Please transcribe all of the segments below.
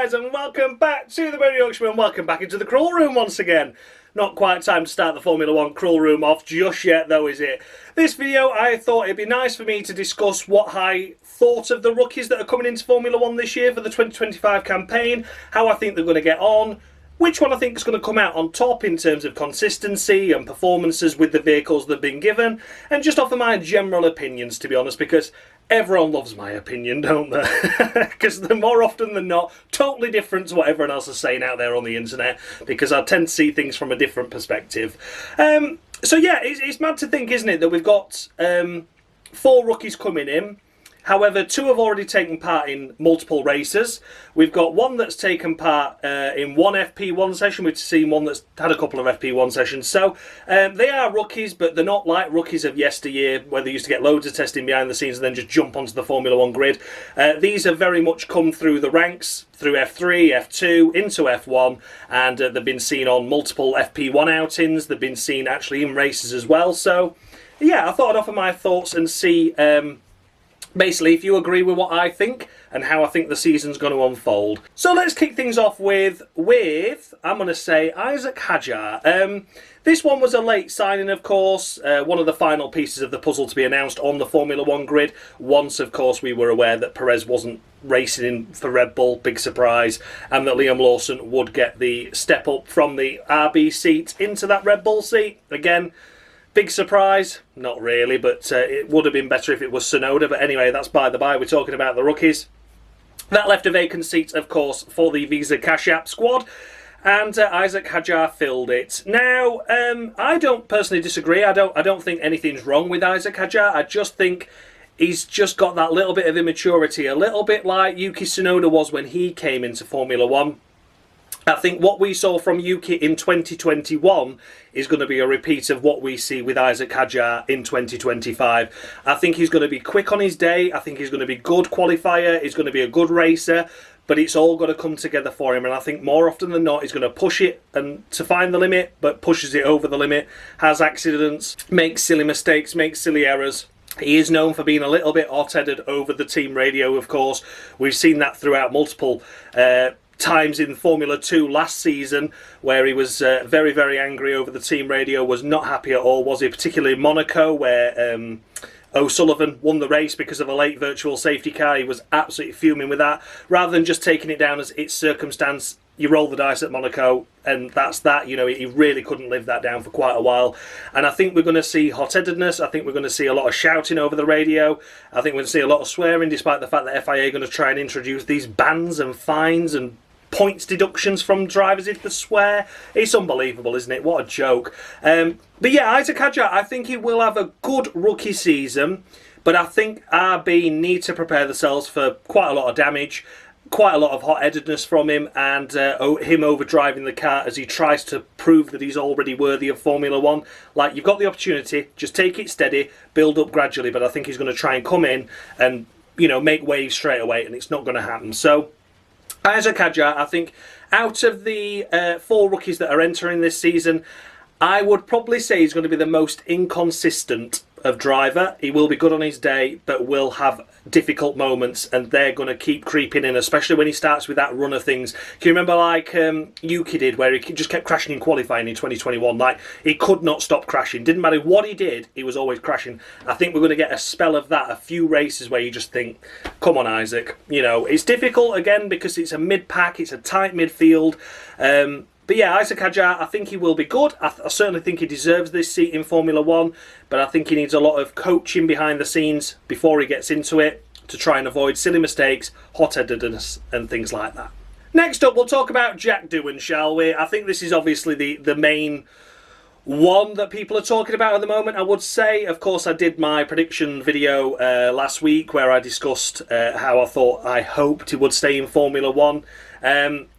guys, and welcome back to the Berry Yorkshireman, and welcome back into the Crawl Room once again. Not quite time to start the Formula 1 Crawl Room off just yet though, is it? This video, I thought it'd be nice for me to discuss what I thought of the rookies that are coming into Formula 1 this year for the 2025 campaign, how I think they're going to get on, which one I think is going to come out on top in terms of consistency and performances with the vehicles they've been given, and just offer my general opinions, to be honest, because everyone loves my opinion, don't they? Because they're more often than not totally different to what everyone else is saying out there on the internet, because I tend to see things from a different perspective. So yeah, it's mad to think, isn't it, that we've got 4 rookies coming in. However, 2 have already taken part in multiple races. We've got one that's taken part in one FP1 session. We've seen one that's had a couple of FP1 sessions. So they are rookies, but they're not like rookies of yesteryear, where they used to get loads of testing behind the scenes and then just jump onto the Formula 1 grid. These have very much come through the ranks, through F3, F2, into F1, and they've been seen on multiple FP1 outings. They've been seen actually in races as well. So yeah, I thought I'd offer my thoughts and see basically if you agree with what I think and how I think the season's going to unfold. So let's kick things off with I'm going to say, Isack Hadjar. This one was a late signing, of course, one of the final pieces of the puzzle to be announced on the Formula 1 grid. Once, of course, we were aware that Perez wasn't racing in for Red Bull, big surprise, and that Liam Lawson would get the step up from the RB seat into that Red Bull seat. Again, big surprise? Not really, but it would have been better if it was Tsunoda. But anyway, that's by the by. We're talking about the rookies. That left a vacant seat, of course, for the Visa Cash App squad. And Isack Hadjar filled it. Now, I don't personally disagree. I don't think anything's wrong with Isack Hadjar. I just think he's just got that little bit of immaturity. A little bit like Yuki Tsunoda was when he came into Formula 1. I think what we saw from Yuki in 2021 is going to be a repeat of what we see with Isack Hadjar in 2025. I think he's going to be quick on his day. I think he's going to be a good qualifier. He's going to be a good racer. But it's all got to come together for him. And I think more often than not, he's going to push it and to find the limit, but pushes it over the limit, has accidents, makes silly mistakes, makes silly errors. He is known for being a little bit hot-headed over the team radio, of course. We've seen that throughout multiple times in Formula 2 last season, where he was very, very angry over the team radio, was not happy at all, was he? Particularly in Monaco, where O'Sullivan won the race because of a late virtual safety car. He was absolutely fuming with that. Rather than just taking it down as its circumstance, you roll the dice at Monaco, and that's that. You know, he really couldn't live that down for quite a while. And I think we're going to see hot-headedness. I think we're going to see a lot of shouting over the radio. I think we're going to see a lot of swearing, despite the fact that FIA are going to try and introduce these bans and fines and points deductions from drivers if they swear. It's unbelievable, isn't it? What a joke. But yeah, Isack Hadjar, I think he will have a good rookie season, but I think RB need to prepare themselves for quite a lot of damage, quite a lot of hot-headedness from him, and him overdriving the car as he tries to prove that he's already worthy of Formula 1. Like, you've got the opportunity, just take it steady, build up gradually, but I think he's going to try and come in and, you know, make waves straight away, and it's not going to happen. So Isack Hadjar, I think, out of the 4 rookies that are entering this season, I would probably say he's going to be the most inconsistent of driver. He will be good on his day, but will have difficult moments, and they're going to keep creeping in, especially when he starts with that run of things. Can you remember, like Yuki did, where he just kept crashing in qualifying in 2021? Like, he could not stop crashing. Didn't matter what he did, he was always crashing. I think we're going to get a spell of that, a few races where you just think, come on, Isack. You know, it's difficult, again, because it's a mid-pack, it's a tight midfield. But yeah, Isack Hadjar, I think he will be good. I certainly think he deserves this seat in Formula 1, but I think he needs a lot of coaching behind the scenes before he gets into it to try and avoid silly mistakes, hot-headedness and things like that. Next up, we'll talk about Jack Doohan, shall we? I think this is obviously the main one that people are talking about at the moment, I would say. Of course, I did my prediction video last week where I discussed how I hoped he would stay in Formula 1.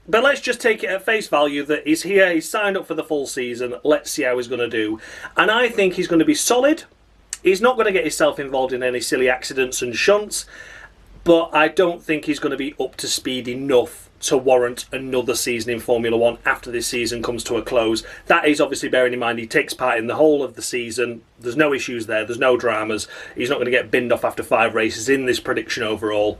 But let's just take it at face value that he's here, he's signed up for the full season, let's see how he's going to do. And I think he's going to be solid. He's not going to get himself involved in any silly accidents and shunts, but I don't think he's going to be up to speed enough to warrant another season in Formula 1 after this season comes to a close. That is obviously bearing in mind he takes part in the whole of the season. There's no issues there, there's no dramas. He's not going to get binned off after 5 races in this prediction overall.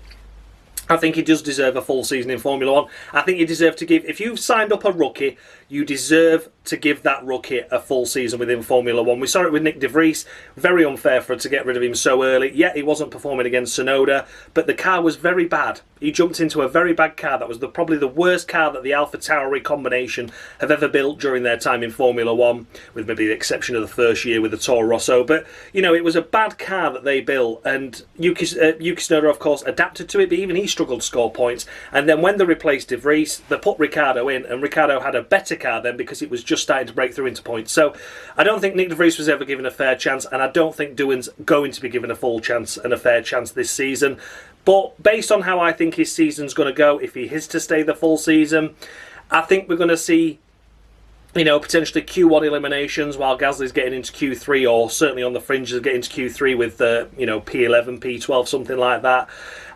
I think he does deserve a full season in Formula 1. I think you deserve to give, if you've signed up a rookie, you deserve to give that rookie a full season within Formula 1. We saw it with Nick de Vries. Very unfair for it to get rid of him so early. Yeah, he wasn't performing against Tsunoda, but the car was very bad. He jumped into a very bad car. That was probably the worst car that the AlphaTauri combination have ever built during their time in Formula 1, with maybe the exception of the first year with the Toro Rosso. But, you know, it was a bad car that they built, and Yuki Tsunoda, of course, adapted to it, but even he struggled to score points. And then when they replaced de Vries, they put Ricciardo in, and Ricciardo had a better car then because it was just starting to break through into points. So I don't think Nick de Vries was ever given a fair chance, and I don't think Doohan's going to be given a full chance and a fair chance this season. But based on how I think his season's going to go, if he is to stay the full season, I think we're going to see, you know, potentially Q1 eliminations while Gasly's getting into Q3, or certainly on the fringes of getting to Q3 with, you know, P11, P12, something like that.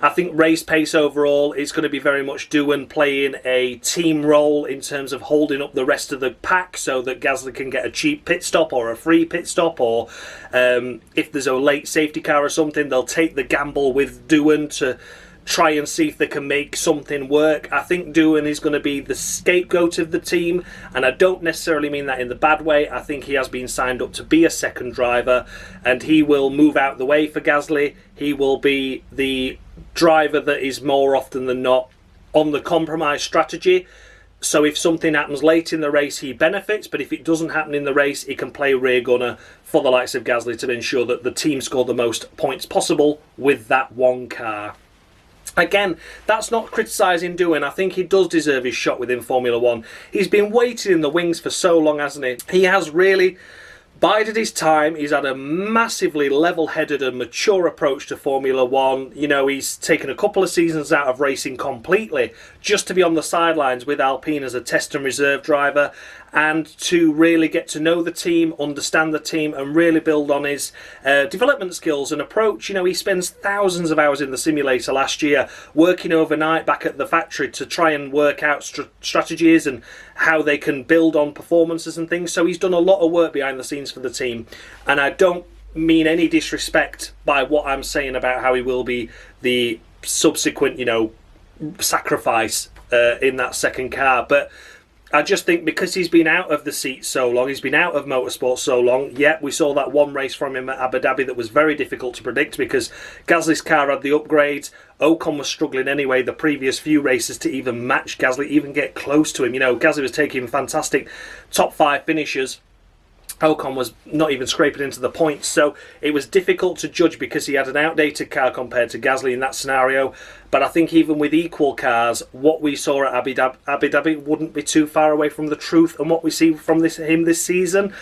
I think race pace overall is going to be very much Doohan playing a team role in terms of holding up the rest of the pack so that Gasly can get a cheap pit stop or a free pit stop, or if there's a late safety car or something, they'll take the gamble with Doohan to try and see if they can make something work. I think Doohan is going to be the scapegoat of the team, and I don't necessarily mean that in the bad way. I think he has been signed up to be a second driver, and he will move out the way for Gasly. He will be the driver that is more often than not on the compromise strategy. So if something happens late in the race, he benefits, but if it doesn't happen in the race, he can play rear gunner for the likes of Gasly to ensure that the team score the most points possible with that one car. Again, that's not criticising Doohan. I think he does deserve his shot within Formula 1. He's been waiting in the wings for so long, hasn't he? He has really bided his time. He's had a massively level-headed and mature approach to Formula 1. You know, he's taken a couple of seasons out of racing completely just to be on the sidelines with Alpine as a test and reserve driver, and to really get to know the team, understand the team, and really build on his development skills and approach. You know, he spends thousands of hours in the simulator last year, working overnight back at the factory to try and work out strategies and how they can build on performances and things. So he's done a lot of work behind the scenes for the team, and I don't mean any disrespect by what I'm saying about how he will be the subsequent, you know, sacrifice in that second car, but I just think because he's been out of the seat so long, he's been out of motorsport so long, yet we saw that one race from him at Abu Dhabi that was very difficult to predict because Gasly's car had the upgrades. Ocon was struggling anyway the previous few races to even match Gasly, even get close to him. You know, Gasly was taking fantastic top 5 finishes. Ocon was not even scraping into the points, so it was difficult to judge because he had an outdated car compared to Gasly in that scenario. But I think even with equal cars, what we saw at Abu Dhabi wouldn't be too far away from the truth and what we see from him this season.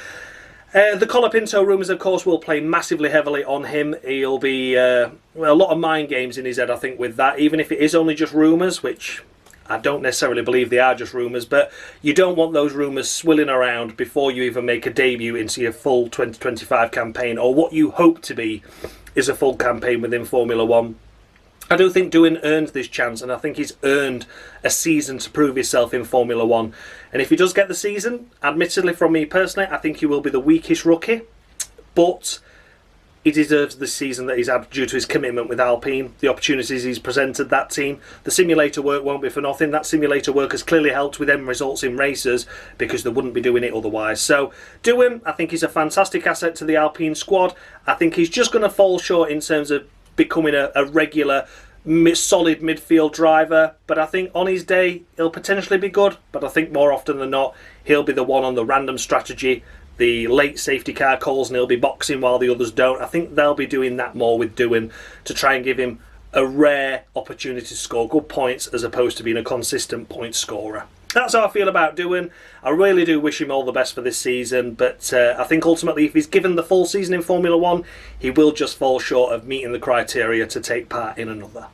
The Colapinto rumours, of course, will play massively heavily on him. He'll be a lot of mind games in his head, I think, with that, even if it is only just rumours, which I don't necessarily believe they are just rumours, but you don't want those rumours swilling around before you even make a debut into your full 2025 campaign, or what you hope to be is a full campaign within Formula 1. I do think Doohan earned this chance, and I think he's earned a season to prove himself in Formula 1. And if he does get the season, admittedly from me personally, I think he will be the weakest rookie, but he deserves the season that he's had due to his commitment with Alpine, the opportunities he's presented that team. The simulator work won't be for nothing. That simulator work has clearly helped with them results in races because they wouldn't be doing it otherwise. So, Doohan, I think he's a fantastic asset to the Alpine squad. I think he's just going to fall short in terms of becoming a regular, solid midfield driver. But I think on his day, he'll potentially be good. But I think more often than not, he'll be the one on the random strategy, the late safety car calls, and he'll be boxing while the others don't. I think they'll be doing that more with Doohan to try and give him a rare opportunity to score good points as opposed to being a consistent point scorer. That's how I feel about Doohan. I really do wish him all the best for this season, but I think ultimately if he's given the full season in Formula 1, he will just fall short of meeting the criteria to take part in another.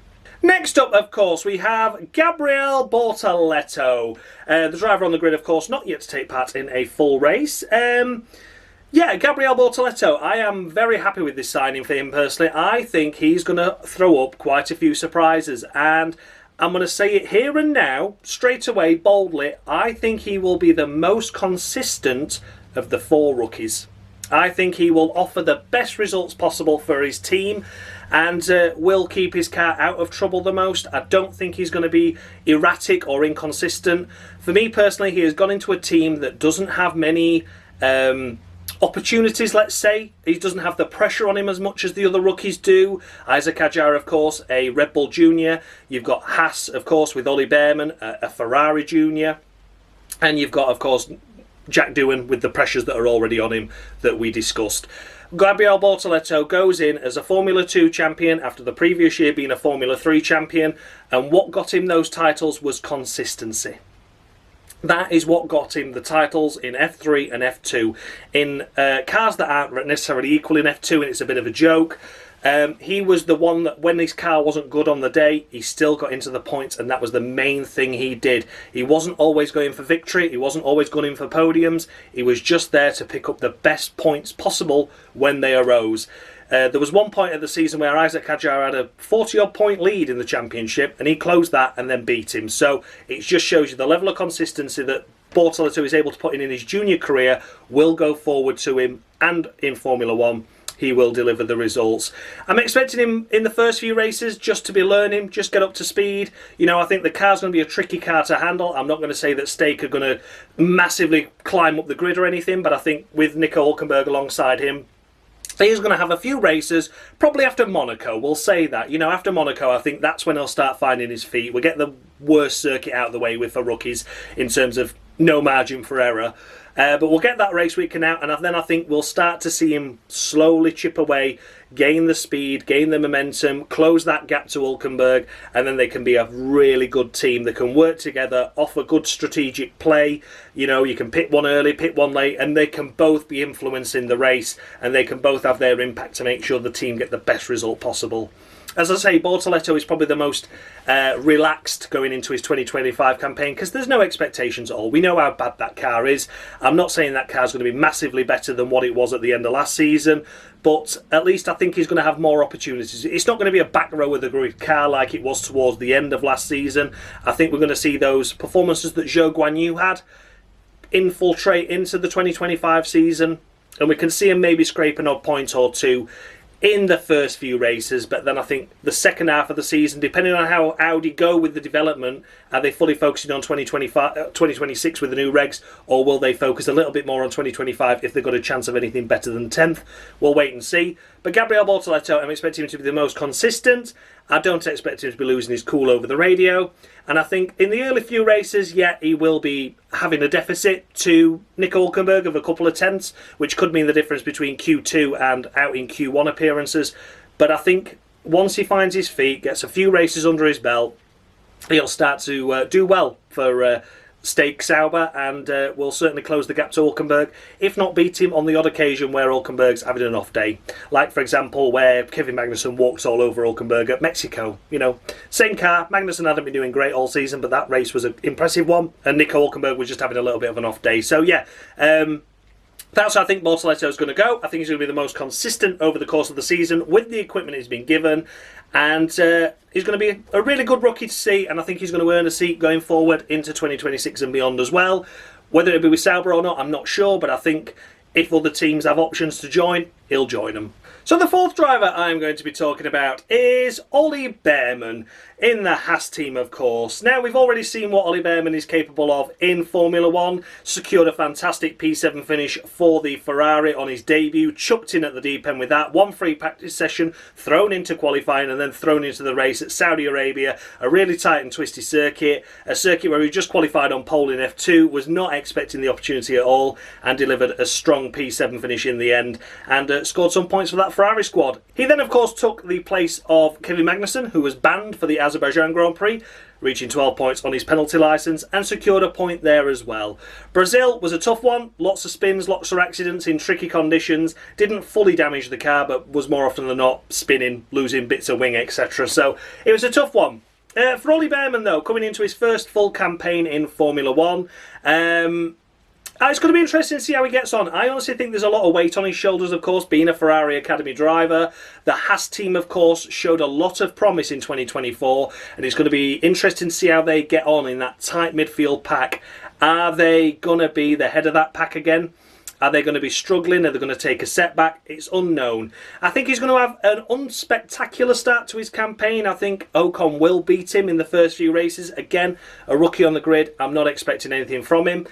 Next up, of course, we have Gabriel Bortoleto, the driver on the grid, of course, not yet to take part in a full race. Yeah, Gabriel Bortoleto, I am very happy with this signing for him personally. I think he's going to throw up quite a few surprises, and I'm going to say it here and now, straight away, boldly. I think he will be the most consistent of the 4 rookies. I think he will offer the best results possible for his team and will keep his car out of trouble the most. I don't think he's going to be erratic or inconsistent. For me personally, he has gone into a team that doesn't have many opportunities, let's say. He doesn't have the pressure on him as much as the other rookies do. Isack Hadjar, of course, a Red Bull Junior. You've got Haas, of course, with Ollie Bearman, a Ferrari Junior. And you've got, of course, Jack Doohan with the pressures that are already on him that we discussed. Gabriel Bortoleto goes in as a Formula 2 champion after the previous year being a Formula 3 champion, and what got him those titles was consistency. That is what got him the titles in F3 and F2 in cars that aren't necessarily equal in F2, and it's a bit of a joke. He was the one that when his car wasn't good on the day, he still got into the points, and that was the main thing he did. He wasn't always going for victory, he wasn't always going for podiums, he was just there to pick up the best points possible when they arose. There was one point of the season where Isack Hadjar had a 40-odd point lead in the championship, and he closed that and then beat him. So it just shows you the level of consistency that Bortoleto is able to put in his junior career will go forward to him, and in Formula 1. He will deliver the results. I'm expecting him in the first few races just to be learning, just get up to speed. You know, I think the car's going to be a tricky car to handle. I'm not going to say that Stake are going to massively climb up the grid or anything, but I think with Nico Hülkenberg alongside him, he's going to have a few races, probably after Monaco, we'll say that. You know, after Monaco, I think that's when he'll start finding his feet. We'll get the worst circuit out of the way with for rookies in terms of no margin for error. But we'll get that race weekend out, and then I think we'll start to see him slowly chip away, gain the speed, gain the momentum, close that gap to Hülkenberg, and then they can be a really good team that can work together, offer good strategic play. You know, you can pit one early, pit one late, and they can both be influencing the race, and they can both have their impact to make sure the team get the best result possible. As I say, Bortoleto is probably the most relaxed going into his 2025 campaign because there's no expectations at all. We know how bad that car is. I'm not saying that car's going to be massively better than what it was at the end of last season, but at least I think he's going to have more opportunities. It's not going to be a back row of the grid car like it was towards the end of last season. I think we're going to see those performances that Zhou Guanyu had infiltrate into the 2025 season, and we can see him maybe scrape an odd point or two in the first few races, but then I think the second half of the season, depending on how Audi go with the development, are they fully focusing on 2026 with the new regs, or will they focus a little bit more on 2025 if they've got a chance of anything better than 10th? We'll wait and see. But Gabriel Bortoleto, I'm expecting him to be the most consistent. I don't expect him to be losing his cool over the radio. And I think in the early few races, yeah, he will be having a deficit to Nico Hülkenberg of a couple of tenths, which could mean the difference between Q2 and out in Q1 appearances. But I think once he finds his feet, gets a few races under his belt, he'll start to do well for Stake Sauber, and will certainly close the gap to Hülkenberg, if not beat him on the odd occasion where Hülkenberg's having an off day. Like, for example, where Kevin Magnussen walks all over Hülkenberg at Mexico. You know, same car, Magnussen hadn't been doing great all season, but that race was an impressive one, and Nico Hülkenberg was just having a little bit of an off day. So, yeah, that's how I think Bortoleto is going to go. I think he's going to be the most consistent over the course of the season with the equipment he's been given. And he's going to be a really good rookie to see. And I think he's going to earn a seat going forward into 2026 and beyond as well. Whether it'll be with Sauber or not, I'm not sure. But I think if other teams have options to join, he'll join them. So the fourth driver I'm going to be talking about is Ollie Bearman in the Haas team, of course. Now, we've already seen what Ollie Bearman is capable of in Formula 1. Secured a fantastic P7 finish for the Ferrari on his debut. Chucked in at the deep end with that. One free practice session, thrown into qualifying and then thrown into the race at Saudi Arabia. A really tight and twisty circuit. A circuit where he just qualified on pole in F2. Was not expecting the opportunity at all and delivered a strong P7 finish in the end. And scored some points for that Ferrari squad. He then, of course, took the place of Kevin Magnussen, who was banned for the Azerbaijan Grand Prix, reaching 12 points on his penalty licence, and secured a point there as well. Brazil was a tough one. Lots of spins, lots of accidents in tricky conditions. Didn't fully damage the car, but was more often than not spinning, losing bits of wing, etc. So it was a tough one. For Ollie Bearman, though, coming into his first full campaign in Formula 1, it's going to be interesting to see how he gets on. I honestly think there's a lot of weight on his shoulders, of course, being a Ferrari Academy driver. The Haas team, of course, showed a lot of promise in 2024, and it's going to be interesting to see how they get on in that tight midfield pack. Are they going to be the head of that pack again? Are they going to be struggling? Are they going to take a setback? It's unknown. I think he's going to have an unspectacular start to his campaign. I think Ocon will beat him in the first few races. Again, a rookie on the grid. I'm not expecting anything from him.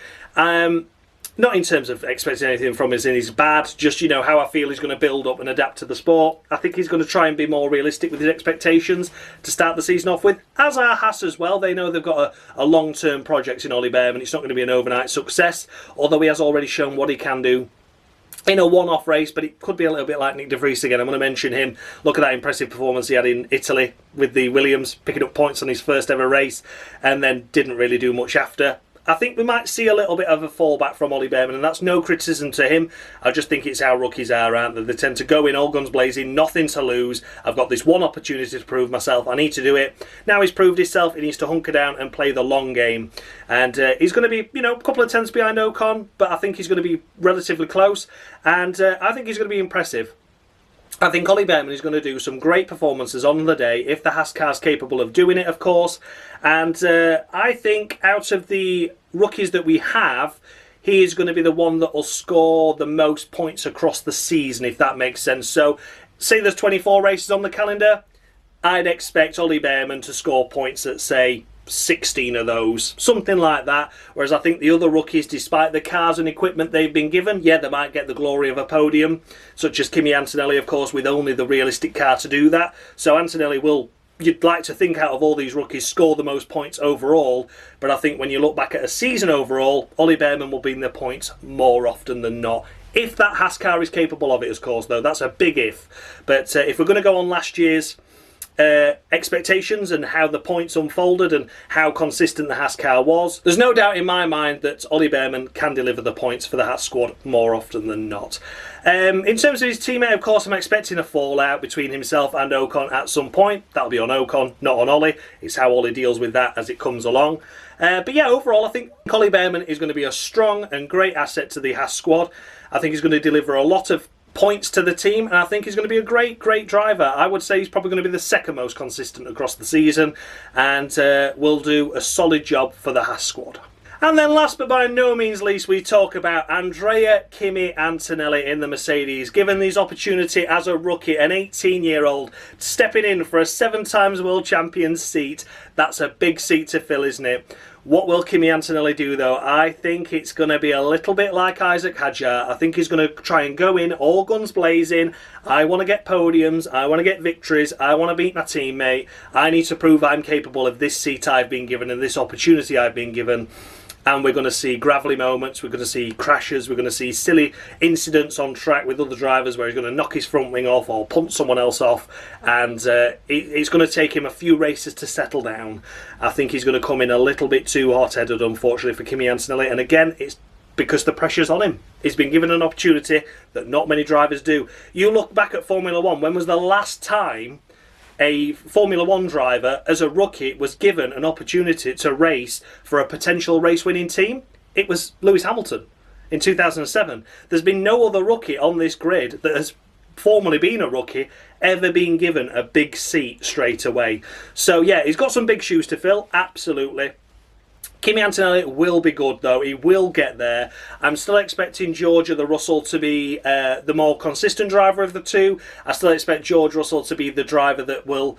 Not in terms of expecting anything from him as in he's bad, just, you know, how I feel he's going to build up and adapt to the sport. I think he's going to try and be more realistic with his expectations to start the season off with, as are Haas as well. They know they've got a long-term project in Ollie Bearman. It's not going to be an overnight success, although he has already shown what he can do in a one-off race, but it could be a little bit like Nick de Vries again. I'm going to mention him. Look at that impressive performance he had in Italy with the Williams, picking up points on his first ever race, and then didn't really do much after. I think we might see a little bit of a fallback from Ollie Bearman, and that's no criticism to him. I just think it's how rookies are, aren't they? They tend to go in all guns blazing, nothing to lose. I've got this one opportunity to prove myself. I need to do it. Now he's proved himself. He needs to hunker down and play the long game. And he's going to be, you know, a couple of tenths behind Ocon, but I think he's going to be relatively close. And I think he's going to be impressive. I think Ollie Bearman is going to do some great performances on the day, if the Haas car's capable of doing it, of course. And I think out of the rookies that we have, he is going to be the one that will score the most points across the season, if that makes sense. So, say there's 24 races on the calendar, I'd expect Ollie Bearman to score points at, say, 16 of those, something like that. Whereas I think the other rookies, despite the cars and equipment they've been given, yeah, they might get the glory of a podium, such as Kimi Antonelli, of course, with only the realistic car to do that. So Antonelli will, you'd like to think, out of all these rookies, score the most points overall, but I think when you look back at a season overall, Ollie Bearman will be in the points more often than not. If that Haas car is capable of it, of course, though, that's a big if. But if we're going to go on last year's expectations and how the points unfolded and how consistent the Haas car was, there's no doubt in my mind that Ollie Bearman can deliver the points for the Haas squad more often than not. In terms of his teammate, of course, I'm expecting a fallout between himself and Ocon at some point. That'll be on Ocon, not on Ollie. It's how Ollie deals with that as it comes along. But yeah, overall, I think Ollie Bearman is going to be a strong and great asset to the Haas squad. I think he's going to deliver a lot of points to the team, and I think he's going to be a great driver. I would say he's probably going to be the second most consistent across the season, and will do a solid job for the Haas squad. And then last but by no means least, we talk about Andrea Kimi Antonelli in the Mercedes. Given his opportunity as a rookie, an 18-year-old, stepping in for a 7-time world champion seat, that's a big seat to fill, isn't it? What will Kimi Antonelli do, though? I think it's going to be a little bit like Isack Hadjar. I think he's going to try and go in all guns blazing. I want to get podiums. I want to get victories. I want to beat my teammate. I need to prove I'm capable of this seat I've been given and this opportunity I've been given. And we're going to see gravelly moments, we're going to see crashes, we're going to see silly incidents on track with other drivers where he's going to knock his front wing off or punt someone else off, and it's going to take him a few races to settle down. I think he's going to come in a little bit too hot-headed, unfortunately, for Kimi Antonelli, and again, it's because the pressure's on him. He's been given an opportunity that not many drivers do. You look back at Formula 1, when was the last time a Formula 1 driver, as a rookie, was given an opportunity to race for a potential race-winning team? It was Lewis Hamilton in 2007. There's been no other rookie on this grid that has formerly been a rookie ever been given a big seat straight away. So yeah, he's got some big shoes to fill, absolutely. Kimi Antonelli will be good, though. He will get there. I'm still expecting George the Russell to be the more consistent driver of the two. I still expect George Russell to be the driver that will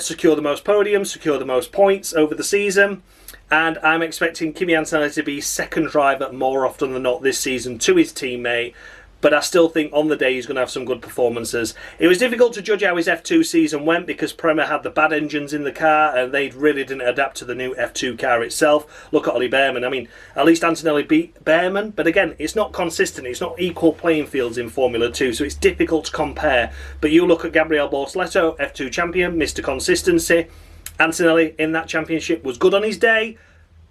secure the most podiums, secure the most points over the season. And I'm expecting Kimi Antonelli to be second driver more often than not this season to his teammate. But I still think on the day he's going to have some good performances. It was difficult to judge how his F2 season went because Prema had the bad engines in the car and they really didn't adapt to the new F2 car itself. Look at Ollie Bearman. I mean, at least Antonelli beat Bearman, but again, it's not consistent. It's not equal playing fields in Formula 2, so it's difficult to compare. But you look at Gabriel Bortoleto, F2 champion, Mr. Consistency. Antonelli in that championship was good on his day,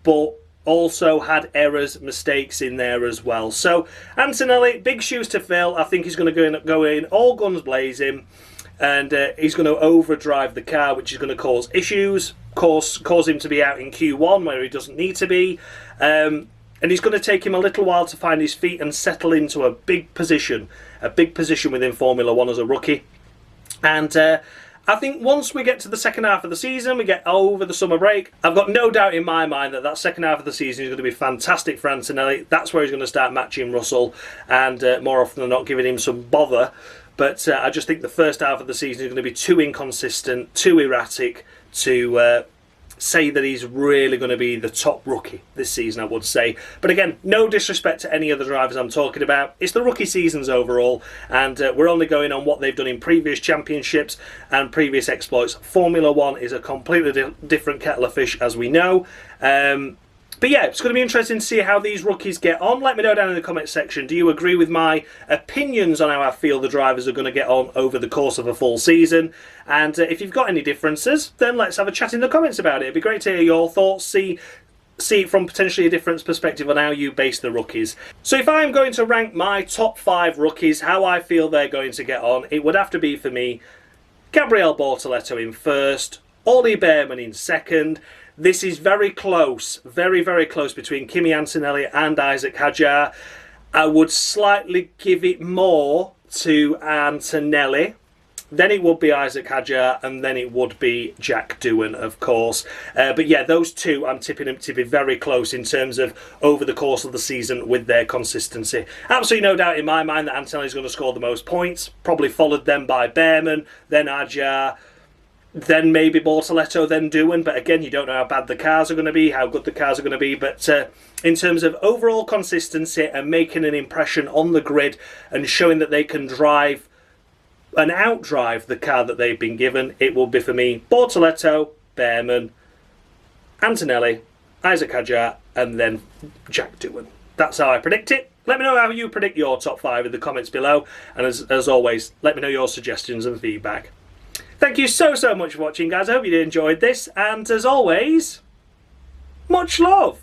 but also had errors, mistakes in there as well. So Antonelli, big shoes to fill. I think he's going to go in all guns blazing, and he's going to overdrive the car, which is going to cause issues, cause him to be out in Q1 where he doesn't need to be, and it's going to take him a little while to find his feet and settle into a big position within Formula 1 as a rookie. And I think once we get to the second half of the season, we get over the summer break, I've got no doubt in my mind that that second half of the season is going to be fantastic for Antonelli. That's where he's going to start matching Russell and more often than not giving him some bother. But I just think the first half of the season is going to be too inconsistent, too erratic to say that he's really going to be the top rookie this season, I would say. But again, no disrespect to any of the drivers I'm talking about. It's the rookie seasons overall, and we're only going on what they've done in previous championships and previous exploits. Formula One is a completely different kettle of fish, as we know. But yeah, it's going to be interesting to see how these rookies get on. Let me know down in the comment section. Do you agree with my opinions on how I feel the drivers are going to get on over the course of a full season? And if you've got any differences, then let's have a chat in the comments about it. It'd be great to hear your thoughts, see it from potentially a different perspective on how you base the rookies. So if I'm going to rank my top 5 rookies, how I feel they're going to get on, it would have to be for me Gabriel Bortoleto in first, Ollie Bearman in second. This is very close, very, very close between Kimi Antonelli and Isack Hadjar. I would slightly give it more to Antonelli. Then it would be Isack Hadjar, and then it would be Jack Doohan, of course. But yeah, those two I'm tipping them to be very close in terms of over the course of the season with their consistency. Absolutely no doubt in my mind that Antonelli's going to score the most points, probably followed then by Bearman, then Hadjar, then maybe Bortoleto, then Doohan. But again, you don't know how bad the cars are going to be, how good the cars are going to be. But in terms of overall consistency and making an impression on the grid and showing that they can drive and outdrive the car that they've been given, it will be for me Bortoleto, Bearman, Antonelli, Isack Hadjar, and then Jack Doohan. That's how I predict it. Let me know how you predict your top 5 in the comments below. And as always, let me know your suggestions and feedback. Thank you so much for watching, guys. I hope you enjoyed this, and as always, much love.